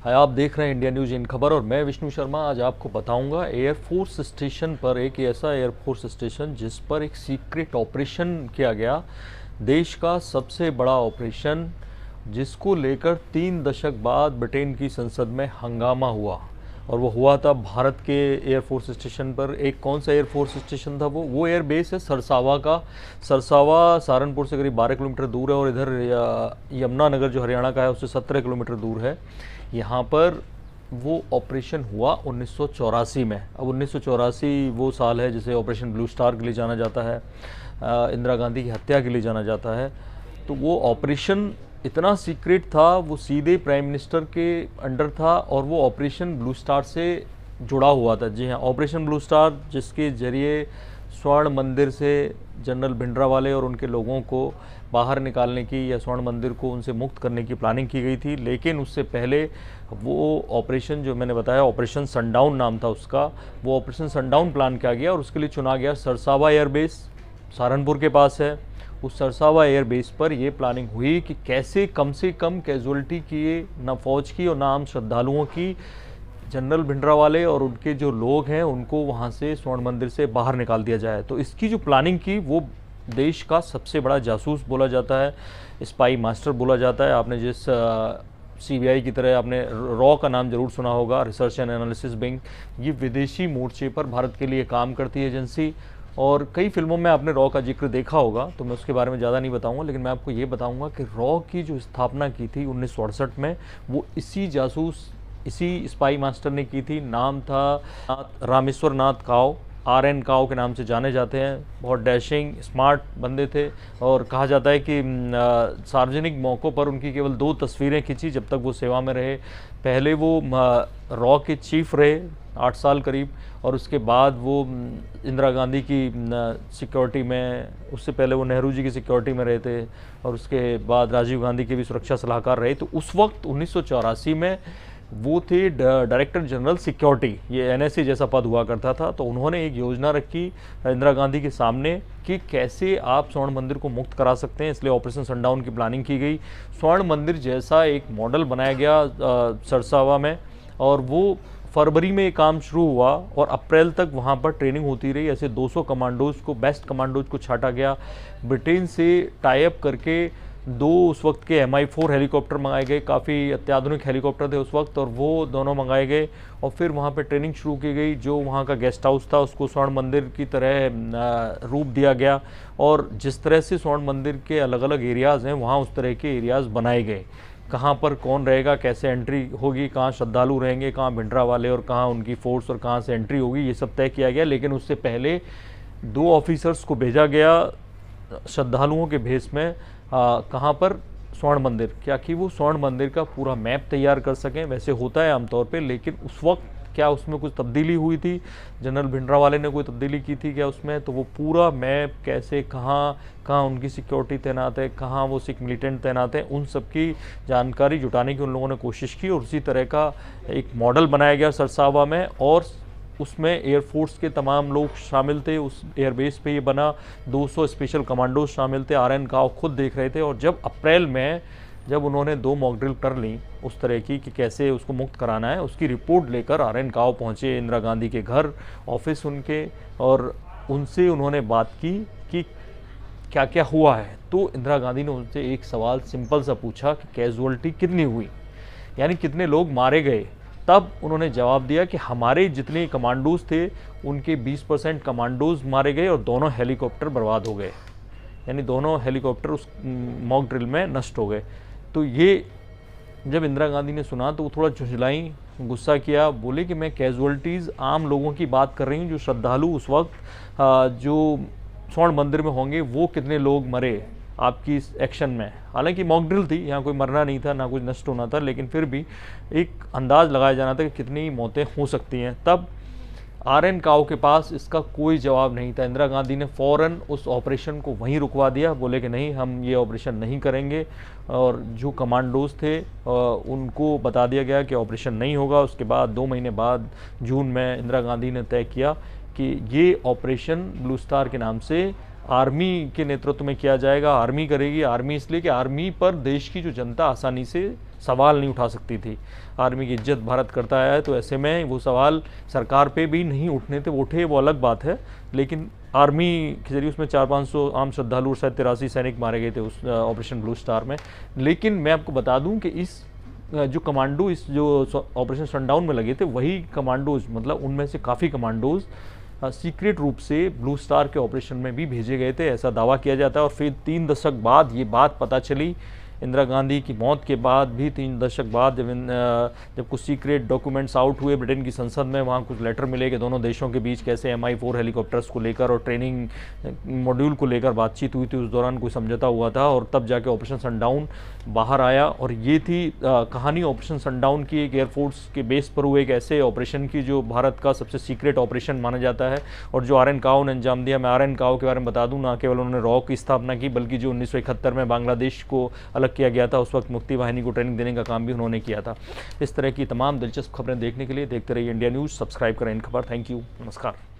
हाय, आप देख रहे हैं इंडिया न्यूज इन खबर और मैं विष्णु शर्मा। आज आपको बताऊंगा एयरफोर्स स्टेशन पर एक ऐसा एयरफोर्स स्टेशन जिस पर एक सीक्रेट ऑपरेशन किया गया, देश का सबसे बड़ा ऑपरेशन, जिसको लेकर 3 दशक बाद ब्रिटेन की संसद में हंगामा हुआ। और वो हुआ था भारत के एयरफोर्स स्टेशन पर। एक कौन सा एयरफोर्स स्टेशन था? वो एयर बेस है सरसावा का। सरसावा सहारनपुर से करीब 12 किलोमीटर दूर है और इधर यमुनानगर जो हरियाणा का है उससे 17 किलोमीटर दूर है। यहाँ पर वो ऑपरेशन हुआ 1984 में। अब 1984 वो साल है जिसे ऑपरेशन ब्लू स्टार के लिए जाना जाता है, इंदिरा गांधी की हत्या के लिए जाना जाता है। तो वो ऑपरेशन इतना सीक्रेट था, वो सीधे प्राइम मिनिस्टर के अंडर था और वो ऑपरेशन ब्लू स्टार से जुड़ा हुआ था। जी हाँ, ऑपरेशन ब्लू स्टार, जिसके जरिए स्वर्ण मंदिर से जनरल भिंडरावाले और उनके लोगों को बाहर निकालने की या स्वर्ण मंदिर को उनसे मुक्त करने की प्लानिंग की गई थी। लेकिन उससे पहले वो ऑपरेशन जो मैंने बताया, ऑपरेशन सनडाउन नाम था उसका, वो ऑपरेशन सनडाउन प्लान किया गया और उसके लिए चुना गया सरसावा एयरबेस, सहारनपुर के पास है। उस सरसावा एयरबेस पर यह प्लानिंग हुई कि कैसे कम से कम कैजुअलिटी किए, ना फौज की और ना आम श्रद्धालुओं की, जनरल भिंडरावाले और उनके जो लोग हैं उनको वहाँ से स्वर्ण मंदिर से बाहर निकाल दिया जाए। तो इसकी जो प्लानिंग की, वो देश का सबसे बड़ा जासूस बोला जाता है, स्पाई मास्टर बोला जाता है। आपने जिस सीबीआई की तरह आपने रॉ का नाम जरूर सुना होगा, रिसर्च एंड एनालिसिस विंग, ये विदेशी मोर्चे पर भारत के लिए काम करती है एजेंसी। और कई फिल्मों में आपने रॉ का जिक्र देखा होगा, तो मैं उसके बारे में ज़्यादा नहीं बताऊंगा, लेकिन मैं आपको ये बताऊंगा कि रॉ की जो स्थापना की थी 1968 में, वो इसी स्पाई मास्टर ने की थी। नाम था रामेश्वर नाथ काव, RN काव के नाम से जाने जाते हैं। बहुत डैशिंग स्मार्ट बंदे थे और कहा जाता है कि सार्वजनिक मौक़ों पर उनकी केवल 2 तस्वीरें खींची जब तक वो सेवा में रहे। पहले वो रॉ के चीफ रहे 8 साल करीब, और उसके बाद वो इंदिरा गांधी की सिक्योरिटी में, उससे पहले वो नेहरू जी की सिक्योरिटी में रहे थे और उसके बाद राजीव गांधी के भी सुरक्षा सलाहकार रहे। तो उस वक्त 1984 में वो थे डायरेक्टर जनरल सिक्योरिटी, ये NSA जैसा पद हुआ करता था। तो उन्होंने एक योजना रखी इंदिरा गांधी के सामने कि कैसे आप स्वर्ण मंदिर को मुक्त करा सकते हैं, इसलिए ऑपरेशन सनडाउन की प्लानिंग की गई। स्वर्ण मंदिर जैसा एक मॉडल बनाया गया सरसावा में, और वो फरवरी में ये काम शुरू हुआ और अप्रैल तक वहाँ पर ट्रेनिंग होती रही। ऐसे 200 कमांडोज को, बेस्ट कमांडोज को छाटा गया। ब्रिटेन से टाई अप करके 2 उस वक्त के Mi-4 हेलीकॉप्टर मंगाए गए, काफ़ी अत्याधुनिक हेलीकॉप्टर थे उस वक्त, और वो दोनों मंगाए गए और फिर वहाँ पे ट्रेनिंग शुरू की गई। जो वहाँ का गेस्ट हाउस था उसको स्वर्ण मंदिर की तरह रूप दिया गया, और जिस तरह से स्वर्ण मंदिर के अलग अलग एरियाज़ हैं वहाँ उस तरह के एरियाज़ बनाए गए। कहाँ पर कौन रहेगा, कैसे एंट्री होगी, कहाँ श्रद्धालु रहेंगे, कहाँ भिंडरावाले और कहाँ उनकी फोर्स और कहाँ से एंट्री होगी, ये सब तय किया गया। लेकिन उससे पहले 2 ऑफिसर्स को भेजा गया श्रद्धालुओं के भेष में, कहाँ पर, स्वर्ण मंदिर, क्या कि वो स्वर्ण मंदिर का पूरा मैप तैयार कर सकें। वैसे होता है आमतौर पे, लेकिन उस वक्त क्या उसमें कुछ तब्दीली हुई थी, जनरल भिंडरावाले ने कोई तब्दीली की थी क्या उसमें? तो वो पूरा मैप कैसे, कहाँ कहाँ उनकी सिक्योरिटी तैनात है, कहाँ वो सिख मिलिटेंट तैनात हैं, उन सब की जानकारी जुटाने की उन लोगों ने कोशिश की। और उसी तरह का एक मॉडल बनाया गया सरसावा में, और उसमें एयरफोर्स के तमाम लोग शामिल थे। उस एयरबेस पे ये बना, 200 स्पेशल कमांडोज शामिल थे, RN काव खुद देख रहे थे। और जब अप्रैल में जब उन्होंने 2 मॉक ड्रिल कर ली उस तरह की कि कैसे उसको मुक्त कराना है, उसकी रिपोर्ट लेकर RN काव पहुँचे इंदिरा गांधी के घर, ऑफिस उनके, और उनसे उन्होंने बात की कि क्या क्या हुआ है। तो इंदिरा गांधी ने उनसे एक सवाल सिंपल सा पूछा कि कैजुअलिटी कितनी हुई, यानी कितने लोग मारे गए। तब उन्होंने जवाब दिया कि हमारे जितने कमांडोज थे उनके 20% कमांडोज मारे गए और दोनों हेलीकॉप्टर बर्बाद हो गए, यानी दोनों हेलीकॉप्टर उस मॉक ड्रिल में नष्ट हो गए। तो ये जब इंदिरा गांधी ने सुना तो वो थोड़ा झुंझलाई, गुस्सा किया, बोले कि मैं कैजुअलिटीज़ आम लोगों की बात कर रही हूँ, जो श्रद्धालु उस वक्त जो स्वर्ण मंदिर में होंगे वो कितने लोग मरे आपकी इस एक्शन में। हालांकि मॉक ड्रिल थी, यहाँ कोई मरना नहीं था, ना कुछ नष्ट होना था, लेकिन फिर भी एक अंदाज़ लगाया जाना था कि कितनी मौतें हो सकती हैं। तब RN काव के पास इसका कोई जवाब नहीं था। इंदिरा गांधी ने फ़ौरन उस ऑपरेशन को वहीं रुकवा दिया, बोले कि नहीं, हम ये ऑपरेशन नहीं करेंगे। और जो कमांडोज थे उनको बता दिया गया कि ऑपरेशन नहीं होगा। उसके बाद 2 महीने बाद जून में इंदिरा गांधी ने तय किया कि ये ऑपरेशन ब्लू स्टार के नाम से आर्मी के नेतृत्व में किया जाएगा। आर्मी करेगी। आर्मी इसलिए कि आर्मी पर देश की जो जनता आसानी से सवाल नहीं उठा सकती थी। आर्मी की इज्जत भारत करता आया है, तो ऐसे में वो सवाल सरकार पे भी नहीं उठने थे। उठे वो अलग बात है, लेकिन आर्मी के जरिए उसमें 400-500 आम श्रद्धालु और शायद 83 सैनिक मारे गए थे उस ऑपरेशन ब्लू स्टार में। लेकिन मैं आपको बता दूं कि इस जो कमांडो इस जो ऑपरेशन सनडाउन में लगे थे, वही कमांडोज, मतलब उनमें से काफ़ी कमांडोज सीक्रेट रूप से ब्लू स्टार के ऑपरेशन में भी भेजे गए थे, ऐसा दावा किया जाता है। और फिर 3 दशक बाद ये बात पता चली, इंदिरा गांधी की मौत के बाद भी 3 दशक बाद, जब कुछ सीक्रेट डॉक्यूमेंट्स आउट हुए ब्रिटेन की संसद में, वहाँ कुछ लेटर मिले कि दोनों देशों के बीच कैसे MI4 हेलीकॉप्टर्स को लेकर और ट्रेनिंग मॉड्यूल को लेकर बातचीत हुई थी। उस दौरान कोई समझौता हुआ था और तब जाके ऑपरेशन सनडाउन बाहर आया। और ये थी कहानी ऑपरेशन सनडाउन की, एक एयरफोर्स के बेस पर हुए एक ऐसे ऑपरेशन की जो भारत का सबसे सीक्रेट ऑपरेशन माना जाता है और जो RN काओ ने अंजाम दिया। मैं RN काओ के बारे में बता दूं, ना केवल उन्होंने रॉ की स्थापना की, बल्कि जो 1971 में बांग्लादेश को अलग किया गया था, उस वक्त मुक्ति वाहिनी को ट्रेनिंग देने का काम भी उन्होंने किया था। इस तरह की तमाम दिलचस्प खबरें देखने के लिए देखते रहिए इंडिया न्यूज़। सब्सक्राइब करें इन खबर। थैंक यू, नमस्कार।